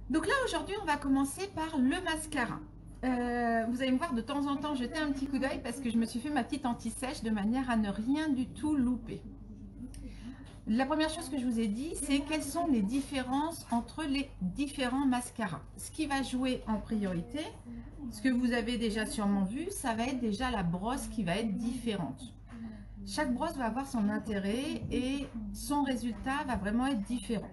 Donc là, aujourd'hui, on va commencer par le mascara. Vous allez me voir de temps en temps jeter un petit coup d'œil parce que je me suis fait ma petite anti-sèche de manière à ne rien du tout louper. La première chose que je vous ai dit, c'est quelles sont les différences entre les différents mascaras. Ce qui va jouer en priorité, ce que vous avez déjà sûrement vu, ça va être déjà la brosse qui va être différente. Chaque brosse va avoir son intérêt et son résultat va vraiment être différent.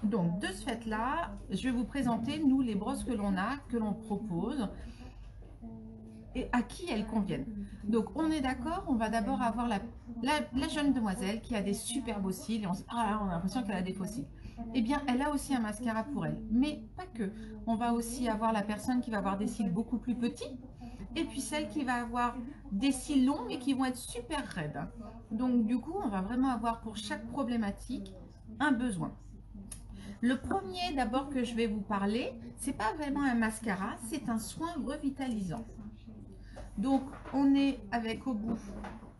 Donc, de ce fait-là, je vais vous présenter, nous, les brosses que l'on a, que l'on propose et à qui elles conviennent. Donc, on est d'accord, on va d'abord avoir la jeune demoiselle qui a des super beaux cils et on a l'impression qu'elle a des faux cils. Eh bien, elle a aussi un mascara pour elle, mais pas que. On va aussi avoir la personne qui va avoir des cils beaucoup plus petits et puis celle qui va avoir des cils longs mais qui vont être super raides. Donc, du coup, on va vraiment avoir pour chaque problématique un besoin. Le premier d'abord que je vais vous parler, c'est pas vraiment un mascara, c'est un soin revitalisant. Donc on est avec au bout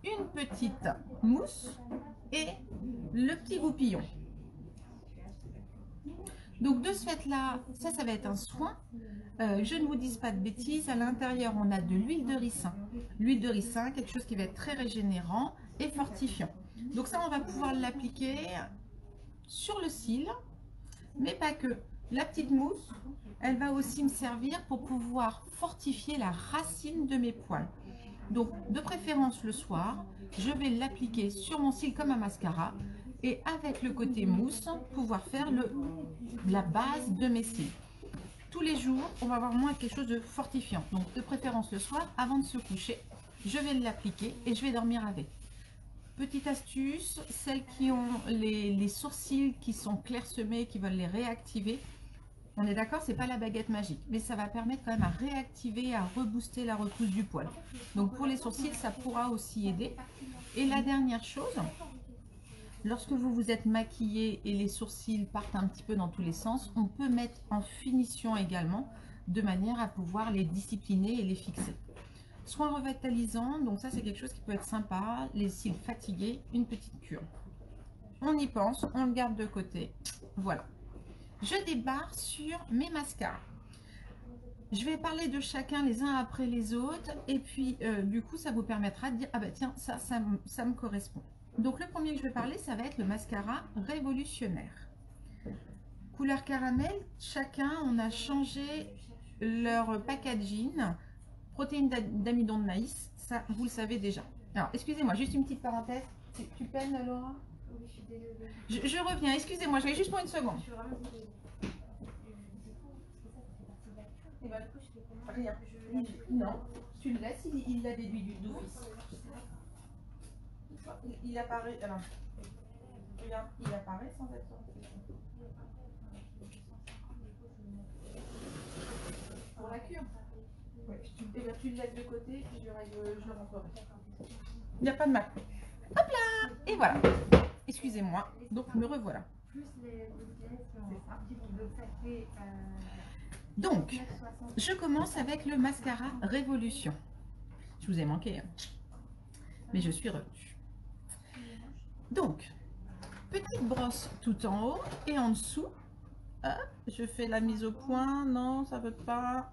une petite mousse et le petit goupillon. Donc de ce fait là, ça va être un soin. Je ne vous dis pas de bêtises, à l'intérieur on a de l'huile de ricin. L'huile de ricin, quelque chose qui va être très régénérant et fortifiant. Donc ça on va pouvoir l'appliquer sur le cil, mais pas que. La petite mousse, elle va aussi me servir pour pouvoir fortifier la racine de mes poils. Donc, de préférence le soir, je vais l'appliquer sur mon cil comme un mascara et avec le côté mousse, pouvoir faire la base de mes cils. Tous les jours, on va avoir moins quelque chose de fortifiant. Donc, de préférence le soir, avant de se coucher, je vais l'appliquer et je vais dormir avec. Petite astuce, celles qui ont les sourcils qui sont clairsemés, qui veulent les réactiver, on est d'accord, c'est pas la baguette magique, mais ça va permettre quand même à réactiver, à rebooster la repousse du poil. Donc pour les sourcils, ça pourra aussi aider. Et la dernière chose, lorsque vous vous êtes maquillé et les sourcils partent un petit peu dans tous les sens, on peut mettre en finition également, de manière à pouvoir les discipliner et les fixer. Soin revitalisant, donc ça c'est quelque chose qui peut être sympa, les cils fatigués, une petite cure. On y pense, on le garde de côté, voilà. Je débarre sur mes mascaras. Je vais parler de chacun les uns après les autres et puis du coup ça vous permettra de dire ah bah tiens ça me correspond. Donc le premier que je vais parler ça va être le mascara révolutionnaire. Couleur caramel, chacun on a changé leur packaging, protéines d'amidon de maïs, ça vous le savez déjà. Alors excusez-moi, juste une petite parenthèse, tu peines Laura? Je reviens, excusez-moi, je vais juste pour une seconde. Rien. Non, tu le laisses, il l'a déduit d'office. Il apparaît. Alors, regarde, il apparaît sans être sorti. Pour la cure. Ouais, tu le laisses de côté, puis je le rentrerai. Il n'y a pas de mal. Hop là! Et voilà. Excusez-moi. Donc, me revoilà. Donc, je commence avec le mascara Révolution. Je vous ai manqué, hein. Mais je suis revenue. Donc, petite brosse tout en haut et en dessous. Hop, je fais la mise au point. Non, ça ne veut pas.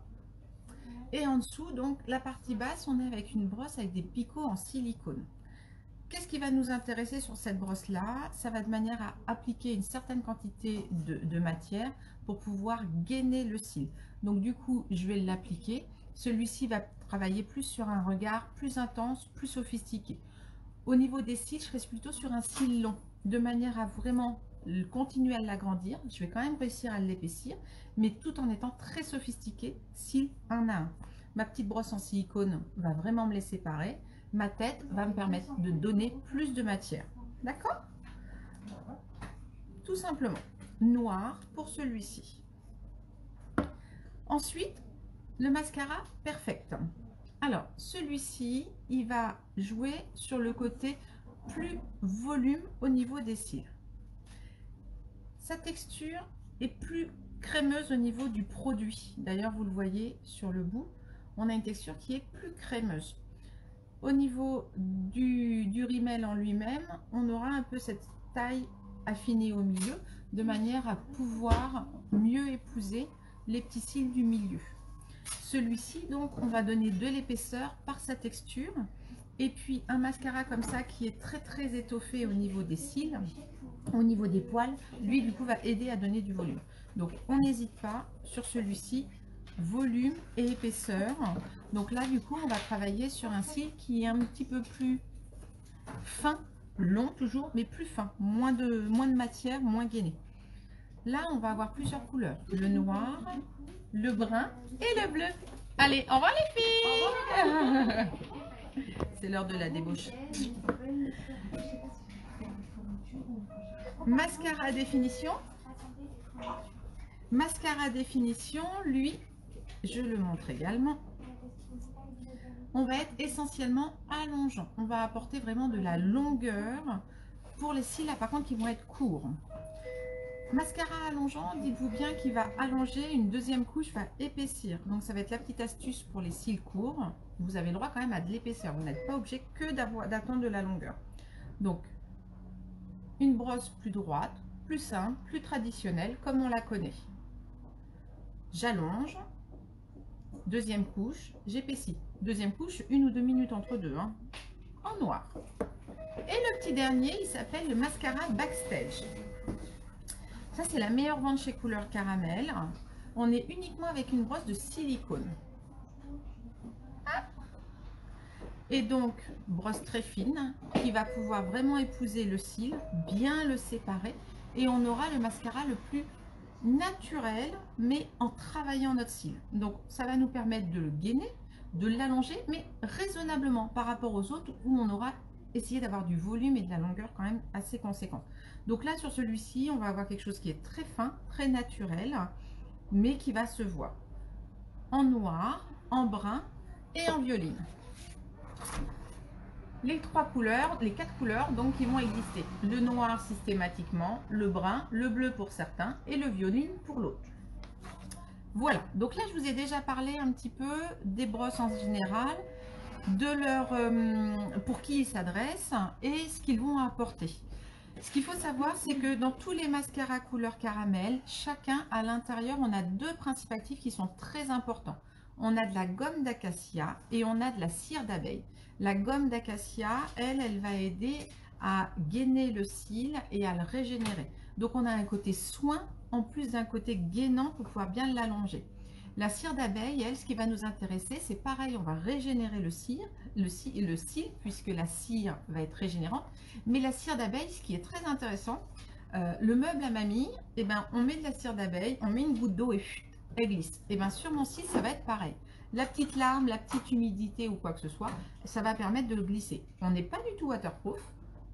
Et en dessous, donc, la partie basse, on est avec une brosse avec des picots en silicone. Qu'est-ce qui va nous intéresser sur cette brosse-là? Ça va de manière à appliquer une certaine quantité de matière pour pouvoir gainer le cil. Donc du coup, je vais l'appliquer. Celui-ci va travailler plus sur un regard plus intense, plus sophistiqué. Au niveau des cils, je reste plutôt sur un cil long, de manière à vraiment continuer à l'agrandir. Je vais quand même réussir à l'épaissir, mais tout en étant très sophistiqué, cil un à un. Ma petite brosse en silicone va vraiment me les séparer. Ma tête va me permettre de donner plus de matière. D'accord? Tout simplement. Noir pour celui-ci. Ensuite, le mascara Perfect. Alors, celui-ci, il va jouer sur le côté plus volume au niveau des cils. Sa texture est plus crémeuse au niveau du produit. D'ailleurs, vous le voyez sur le bout, on a une texture qui est plus crémeuse. Au niveau du rímel en lui-même, on aura un peu cette taille affiné au milieu, de manière à pouvoir mieux épouser les petits cils du milieu. Celui-ci, donc, on va donner de l'épaisseur par sa texture. Et puis, un mascara comme ça qui est très étoffé au niveau des cils, au niveau des poils, lui, du coup, va aider à donner du volume. Donc, on n'hésite pas sur celui-ci, volume et épaisseur. Donc là, du coup, on va travailler sur un cil qui est un petit peu plus fin, long toujours, mais plus fin, moins de matière, moins gainé. Là, on va avoir plusieurs couleurs, le noir, le brun et le bleu. Allez, au revoir les filles. C'est l'heure de la débauche. Mascara à définition. Mascara à définition, lui, je le montre également. On va être essentiellement allongeant. On va apporter vraiment de la longueur pour les cils, là, par contre, qui vont être courts. Mascara allongeant, dites-vous bien qu'il va allonger, une deuxième couche va épaissir. Donc, ça va être la petite astuce pour les cils courts. Vous avez le droit quand même à de l'épaisseur. Vous n'êtes pas obligé que d'attendre de la longueur. Donc, une brosse plus droite, plus simple, plus traditionnelle, comme on la connaît. J'allonge. Deuxième couche, j'épaissis. Deuxième couche, 1 ou 2 minutes entre deux, hein, en noir. Et le petit dernier, il s'appelle le mascara Backstage. Ça, c'est la meilleure vente chez Couleur Caramel. On est uniquement avec une brosse de silicone. Et donc, brosse très fine qui va pouvoir vraiment épouser le cil, bien le séparer. Et on aura le mascara le plus naturel, mais en travaillant notre cil. Donc, ça va nous permettre de le gainer, de l'allonger, mais raisonnablement par rapport aux autres où on aura essayé d'avoir du volume et de la longueur quand même assez conséquente. Donc là, sur celui-ci, on va avoir quelque chose qui est très fin, très naturel, mais qui va se voir en noir, en brun et en violine. Les trois couleurs, les quatre couleurs donc qui vont exister. Le noir systématiquement, le brun, le bleu pour certains et le violine pour l'autre. Voilà, donc là je vous ai déjà parlé un petit peu des brosses en général, de leur pour qui ils s'adressent et ce qu'ils vont apporter. Ce qu'il faut savoir, c'est que dans tous les mascaras couleur caramel, chacun à l'intérieur, on a deux principes actifs qui sont très importants. On a de la gomme d'acacia et on a de la cire d'abeille. La gomme d'acacia, elle va aider à gainer le cil et à le régénérer. Donc on a un côté soin en plus d'un côté gainant pour pouvoir bien l'allonger. La cire d'abeille, elle, ce qui va nous intéresser, c'est pareil, on va régénérer le cil, puisque la cire va être régénérante. Mais la cire d'abeille, ce qui est très intéressant, le meuble à mamie, eh ben, on met de la cire d'abeille, on met une goutte d'eau et elle glisse. Et bien sur mon cil, ça va être pareil. La petite larme, la petite humidité ou quoi que ce soit, ça va permettre de le glisser. On n'est pas du tout waterproof.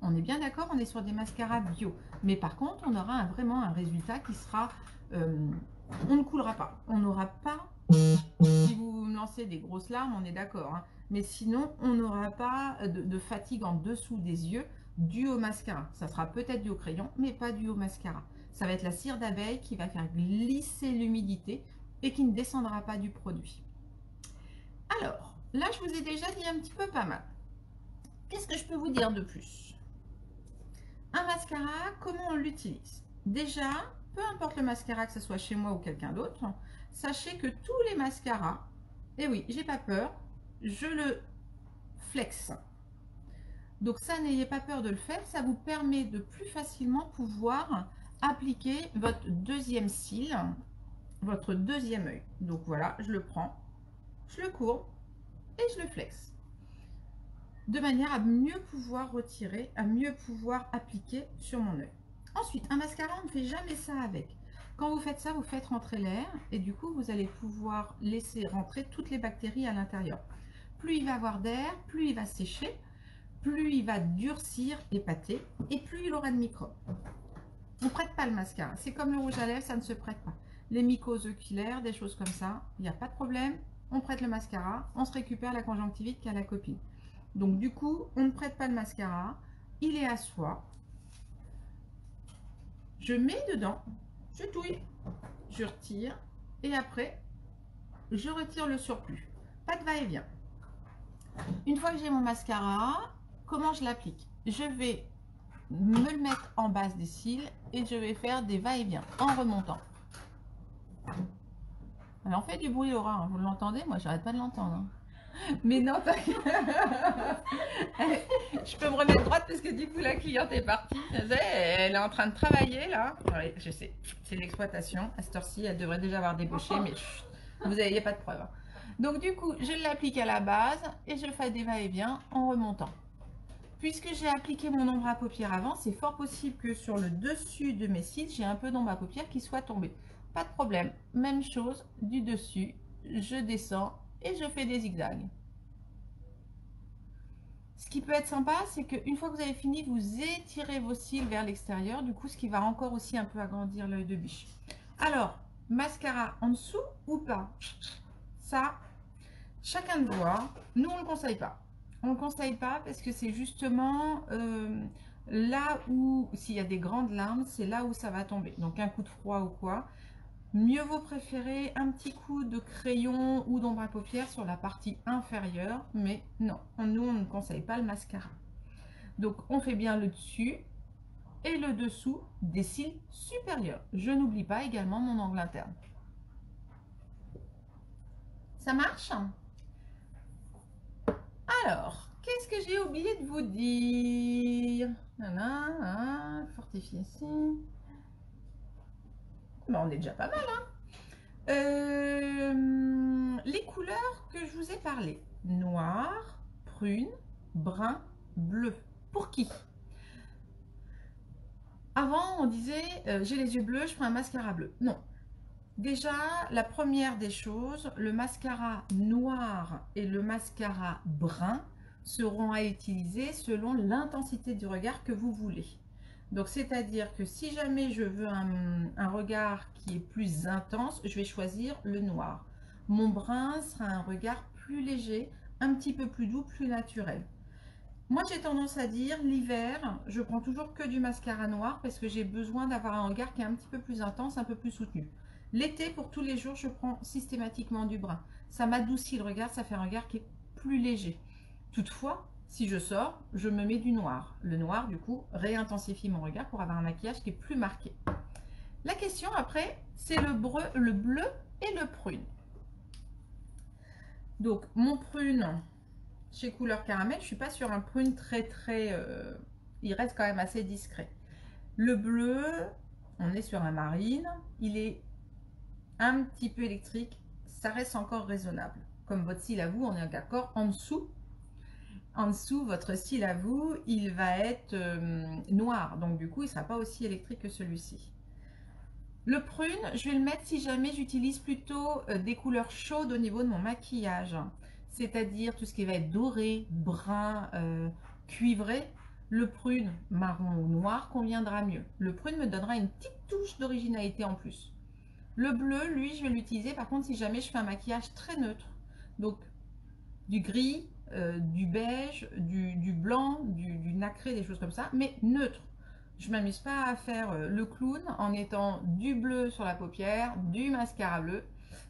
On est bien d'accord, on est sur des mascaras bio. Mais par contre, on aura vraiment un résultat qui sera... on ne coulera pas. On n'aura pas... Si vous me lancez des grosses larmes, on est d'accord. Hein, mais sinon, on n'aura pas de fatigue en dessous des yeux dû au mascara. Ça sera peut-être dû au crayon, mais pas dû au mascara. Ça va être la cire d'abeille qui va faire glisser l'humidité et qui ne descendra pas du produit. Alors, là, je vous ai déjà dit un petit peu pas mal. Qu'est-ce que je peux vous dire de plus? Un mascara, comment on l'utilise? Déjà, peu importe le mascara, que ce soit chez moi ou quelqu'un d'autre, sachez que tous les mascaras, et oui, j'ai pas peur, je le flex. Donc ça, n'ayez pas peur de le faire, ça vous permet de plus facilement pouvoir appliquer votre deuxième cil, votre deuxième œil. Donc voilà, je le prends, je le courbe et je le flex. De manière à mieux pouvoir retirer, à mieux pouvoir appliquer sur mon œil. Ensuite, un mascara, on ne fait jamais ça avec. Quand vous faites ça, vous faites rentrer l'air et du coup, vous allez pouvoir laisser rentrer toutes les bactéries à l'intérieur. Plus il va avoir d'air, plus il va sécher, plus il va durcir, épater et plus il aura de microbes. On ne prête pas le mascara. C'est comme le rouge à lèvres, ça ne se prête pas. Les mycoses oculaires, des choses comme ça, il n'y a pas de problème. On prête le mascara, on se récupère la conjonctivite qu'a la copine. Donc du coup, on ne prête pas le mascara, il est à soi. Je mets dedans, je touille, je retire et après, je retire le surplus. Pas de va-et-vient. Une fois que j'ai mon mascara, comment je l'applique? Je vais me le mettre en base des cils et je vais faire des va-et-vient en remontant. Elle en fait du bruit, Laura, hein, vous l'entendez? Moi, j'arrête pas de l'entendre. Hein. Mais non, je peux me remettre droite parce que du coup, la cliente est partie. Elle est en train de travailler, là. Oui, je sais, c'est l'exploitation. À cette heure-ci, elle devrait déjà avoir débauché, mais chut, vous avez, il n'y a pas de preuve. Donc, du coup, je l'applique à la base et je fais des va-et-vient en remontant. Puisque j'ai appliqué mon ombre à paupières avant, c'est fort possible que sur le dessus de mes cils, j'ai un peu d'ombre à paupières qui soit tombé. Pas de problème. Même chose du dessus. Je descends et je fais des zigzags. Ce qui peut être sympa, c'est qu'une fois que vous avez fini, vous étirez vos cils vers l'extérieur. Du coup, ce qui va encore aussi un peu agrandir l'œil de biche. Alors, mascara en dessous ou pas? Ça, chacun de voit. Nous, on ne le conseille pas. On ne le conseille pas parce que c'est justement là où, s'il y a des grandes larmes, c'est là où ça va tomber. Donc, un coup de froid ou quoi. Mieux vaut préférer un petit coup de crayon ou d'ombre à paupières sur la partie inférieure, mais non, nous on ne conseille pas le mascara. Donc on fait bien le dessus et le dessous des cils supérieurs. Je n'oublie pas également mon angle interne. Ça marche? Alors, qu'est-ce que j'ai oublié de vous dire? Fortifier ici. Ben, on est déjà pas mal, hein? Les couleurs que je vous ai parlé, noir, prune, brun, bleu. Pour qui? Avant, on disait j'ai les yeux bleus, je prends un mascara bleu. Non. Déjà, la première des choses, le mascara noir et le mascara brun seront à utiliser selon l'intensité du regard que vous voulez. Donc, c'est-à-dire que si jamais je veux un regard qui est plus intense, je vais choisir le noir. Mon brun sera un regard plus léger, un petit peu plus doux, plus naturel. Moi, j'ai tendance à dire, l'hiver, je prends toujours que du mascara noir parce que j'ai besoin d'avoir un regard qui est un petit peu plus intense, un peu plus soutenu. L'été, pour tous les jours, je prends systématiquement du brun. Ça m'adoucit le regard, ça fait un regard qui est plus léger. Toutefois, si je sors, je me mets du noir. Le noir, du coup, réintensifie mon regard pour avoir un maquillage qui est plus marqué. La question après, c'est le bleu et le prune. Donc, mon prune, chez Couleur Caramel, je ne suis pas sur un prune très, il reste quand même assez discret. Le bleu, on est sur un marine, il est un petit peu électrique, ça reste encore raisonnable. Comme votre cil à vous, on est d'accord en dessous. En dessous, votre cil à vous, il va être noir. Donc, du coup, il ne sera pas aussi électrique que celui-ci. Le prune, je vais le mettre si jamais j'utilise plutôt des couleurs chaudes au niveau de mon maquillage. C'est-à-dire tout ce qui va être doré, brun, cuivré. Le prune, marron ou noir, conviendra mieux. Le prune me donnera une petite touche d'originalité en plus. Le bleu, lui, je vais l'utiliser par contre si jamais je fais un maquillage très neutre. Donc, du gris, du beige, du blanc, du nacré, des choses comme ça, mais neutre. Je ne m'amuse pas à faire le clown en étant du bleu sur la paupière, du mascara bleu.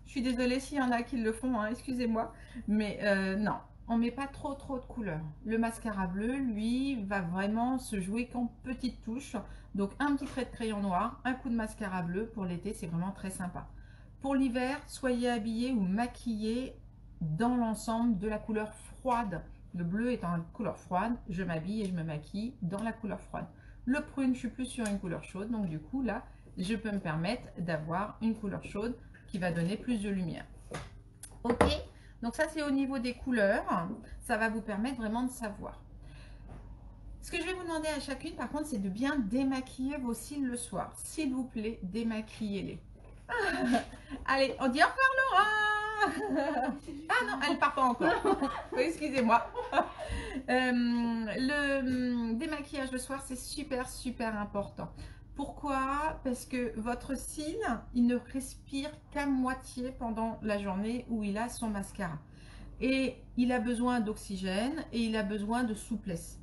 Je suis désolée s'il y en a qui le font, hein, excusez-moi, mais non, on ne met pas trop de couleurs. Le mascara bleu, lui, va vraiment se jouer qu'en petites touches. Donc un petit trait de crayon noir, un coup de mascara bleu pour l'été, c'est vraiment très sympa. Pour l'hiver, soyez habillés ou maquillés dans l'ensemble de la couleur froide. Le bleu étant une couleur froide, je m'habille et je me maquille dans la couleur froide. Le prune, je suis plus sur une couleur chaude, donc du coup là, je peux me permettre d'avoir une couleur chaude qui va donner plus de lumière. Ok, donc ça c'est au niveau des couleurs, ça va vous permettre vraiment de savoir. Ce que je vais vous demander à chacune par contre, c'est de bien démaquiller vos cils le soir. S'il vous plaît, démaquillez-les. Allez, on dit au revoir Laura. Ah non, elle part pas encore. Excusez-moi. Le démaquillage le soir, c'est super important. Pourquoi? Parce que votre cil, il ne respire qu'à moitié pendant la journée où il a son mascara. Et il a besoin d'oxygène et il a besoin de souplesse.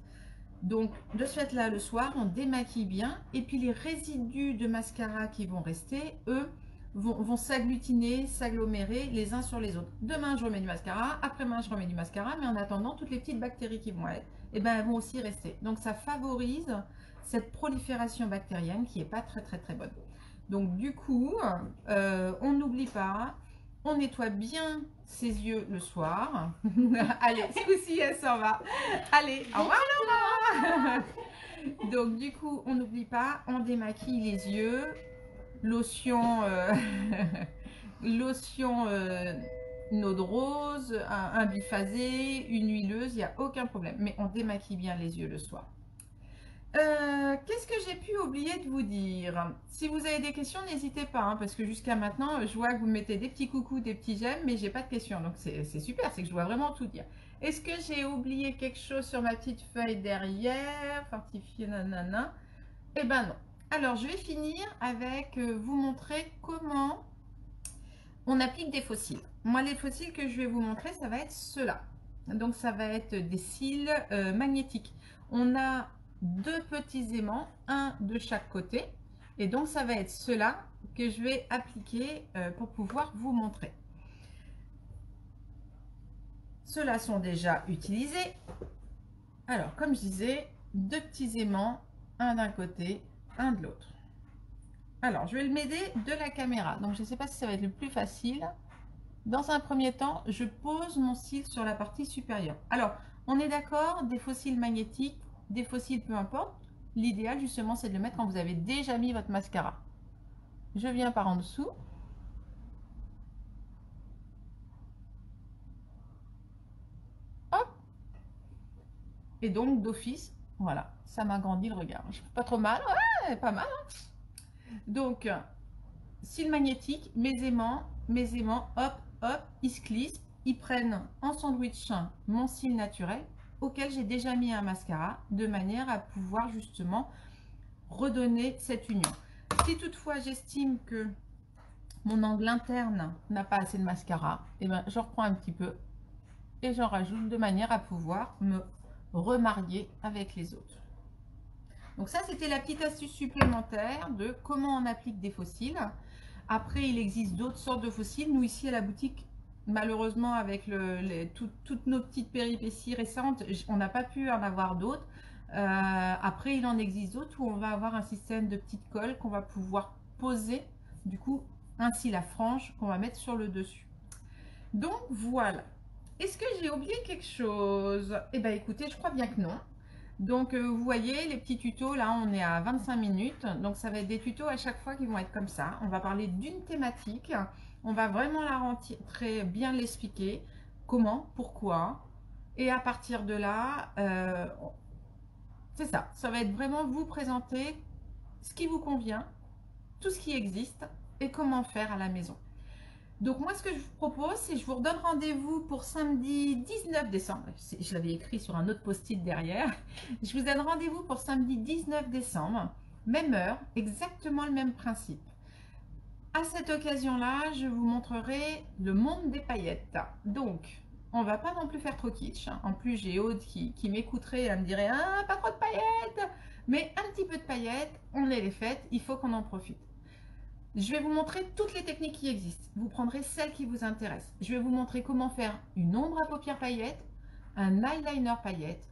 Donc, de ce fait-là, le soir, on démaquille bien. Et puis, les résidus de mascara qui vont rester, eux, vont s'agglutiner, s'agglomérer les uns sur les autres. Demain, je remets du mascara. Après-demain, je remets du mascara. Mais en attendant, toutes les petites bactéries qui vont être, eh ben, elles vont aussi rester. Donc, ça favorise cette prolifération bactérienne qui n'est pas très bonne. Donc du coup, on n'oublie pas, on nettoie bien ses yeux le soir. Allez, ce coup-ci, elle s'en va. Allez, au revoir Laura. Donc du coup, on n'oublie pas, on démaquille les yeux, lotion, lotion une eau de rose, un biphasé, une huileuse, il n'y a aucun problème. Mais on démaquille bien les yeux le soir. Qu'est-ce que j'ai pu oublier de vous dire? Si vous avez des questions, n'hésitez pas, hein, parce que jusqu'à maintenant, je vois que vous mettez des petits coucous, des petits j'aime, mais j'ai pas de questions. Donc c'est super, c'est que je dois vraiment tout dire. Est-ce que j'ai oublié quelque chose sur ma petite feuille derrière? Fortifier, nanana. Eh ben non. Alors, je vais finir avec vous montrer comment on applique des fossiles. Moi, les fossiles que je vais vous montrer, ça va être ceux-là. Donc, ça va être des cils magnétiques. On a deux petits aimants, un de chaque côté. Et donc, ça va être ceux-là que je vais appliquer pour pouvoir vous montrer. Ceux-là sont déjà utilisés. Alors, comme je disais, deux petits aimants, un d'un côté, un de l'autre. Alors, je vais m'aider de la caméra. Donc, je ne sais pas si ça va être le plus facile. Dans un premier temps, je pose mon cil sur la partie supérieure. Alors, on est d'accord, des fossiles magnétiques, des fossiles peu importe. L'idéal, justement, c'est de le mettre quand vous avez déjà mis votre mascara. Je viens par en dessous. Hop. Et donc, d'office, voilà, ça m'agrandit le regard. Je fais pas trop mal. Ouais, pas mal. Hein. Donc, cils magnétiques, mes aimants, hop, hop, ils se glissent. Ils prennent en sandwich mon cil naturel auquel j'ai déjà mis un mascara de manière à pouvoir justement redonner cette union. Si toutefois j'estime que mon angle interne n'a pas assez de mascara, et ben je reprends un petit peu et j'en rajoute de manière à pouvoir me remarier avec les autres. Donc ça, c'était la petite astuce supplémentaire de comment on applique des fossiles. Après, il existe d'autres sortes de fossiles. Nous, ici à la boutique, malheureusement, avec toutes nos petites péripéties récentes, on n'a pas pu en avoir d'autres. Après, il en existe d'autres où on va avoir un système de petites colles qu'on va pouvoir poser, du coup, ainsi la frange qu'on va mettre sur le dessus. Donc, voilà. Est-ce que j'ai oublié quelque chose? Eh bien, écoutez, je crois bien que non. Donc, vous voyez, les petits tutos, là, on est à 25 minutes. Donc, ça va être des tutos à chaque fois qui vont être comme ça. On va parler d'une thématique. On va vraiment la rentrer, très bien l'expliquer. Comment, pourquoi. Et à partir de là, c'est ça. Ça va être vraiment vous présenter ce qui vous convient, tout ce qui existe et comment faire à la maison. Donc moi, ce que je vous propose, c'est que je vous redonne rendez-vous pour samedi 19 décembre. Je l'avais écrit sur un autre post-it derrière. Je vous donne rendez-vous pour samedi 19 décembre, même heure, exactement le même principe. À cette occasion-là, je vous montrerai le monde des paillettes. Donc, on va pas non plus faire trop kitsch. En plus, j'ai Aude qui m'écouterait et me dirait « Ah, pas trop de paillettes !» Mais un petit peu de paillettes, on les fait, il faut qu'on en profite. Je vais vous montrer toutes les techniques qui existent. Vous prendrez celles qui vous intéressent. Je vais vous montrer comment faire une ombre à paupières paillettes, un eyeliner paillettes,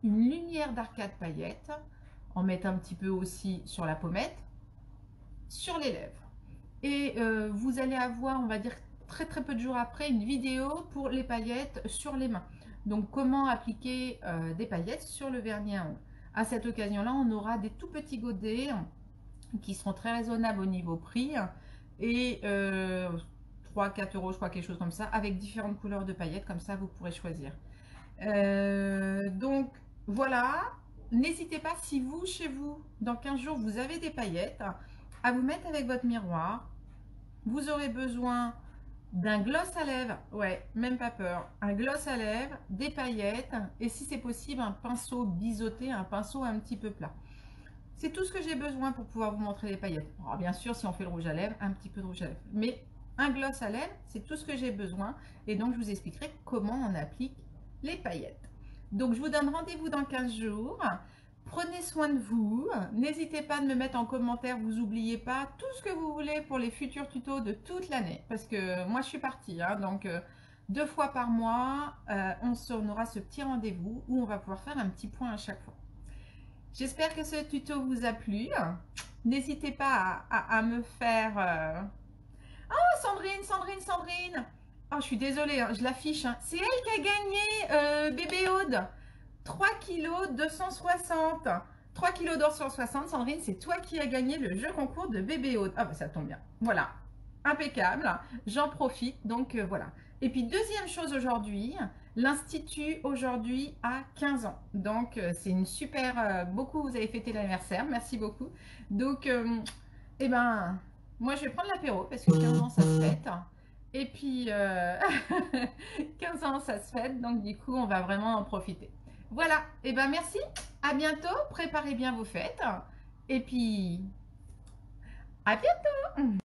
une lumière d'arcade paillettes, en mettre un petit peu aussi sur la pommette, sur les lèvres. Et vous allez avoir, on va dire, très peu de jours après, une vidéo pour les paillettes sur les mains. Donc, comment appliquer des paillettes sur le vernis à ongles. À cette occasion-là, on aura des tout petits godets qui seront très raisonnables au niveau prix et 3-4 euros, je crois, quelque chose comme ça, avec différentes couleurs de paillettes, comme ça vous pourrez choisir. Donc voilà, n'hésitez pas, si vous, chez vous, dans 15 jours, vous avez des paillettes, à vous mettre avec votre miroir. Vous aurez besoin d'un gloss à lèvres, ouais, même pas peur, un gloss à lèvres, des paillettes et si c'est possible, un pinceau biseauté, un pinceau un petit peu plat. C'est tout ce que j'ai besoin pour pouvoir vous montrer les paillettes. Alors, bien sûr, si on fait le rouge à lèvres, un petit peu de rouge à lèvres. Mais un gloss à lèvres, c'est tout ce que j'ai besoin. Et donc, je vous expliquerai comment on applique les paillettes. Donc, je vous donne rendez-vous dans 15 jours. Prenez soin de vous. N'hésitez pas de me mettre en commentaire, vous n'oubliez pas, tout ce que vous voulez pour les futurs tutos de toute l'année. Parce que moi, je suis partie. Hein, donc, 2 fois par mois, on aura ce petit rendez-vous où on va pouvoir faire un petit point à chaque fois. J'espère que ce tuto vous a plu. N'hésitez pas à me faire... Oh, Sandrine, Sandrine, Sandrine. Oh, je suis désolée, hein, je l'affiche. Hein. C'est elle qui a gagné bébé Aude. 3 kg 260. 3 kg 260, Sandrine, c'est toi qui as gagné le jeu concours de bébé Aude. Ah bah ça tombe bien. Voilà, impeccable. J'en profite, donc voilà. Et puis deuxième chose aujourd'hui, l'Institut aujourd'hui a 15 ans. Donc c'est une super... beaucoup, vous avez fêté l'anniversaire, merci beaucoup. Donc, eh ben, moi je vais prendre l'apéro parce que 15 ans ça se fête. Et puis, 15 ans ça se fête, donc du coup on va vraiment en profiter. Voilà, et ben merci, à bientôt, préparez bien vos fêtes. Et puis, à bientôt.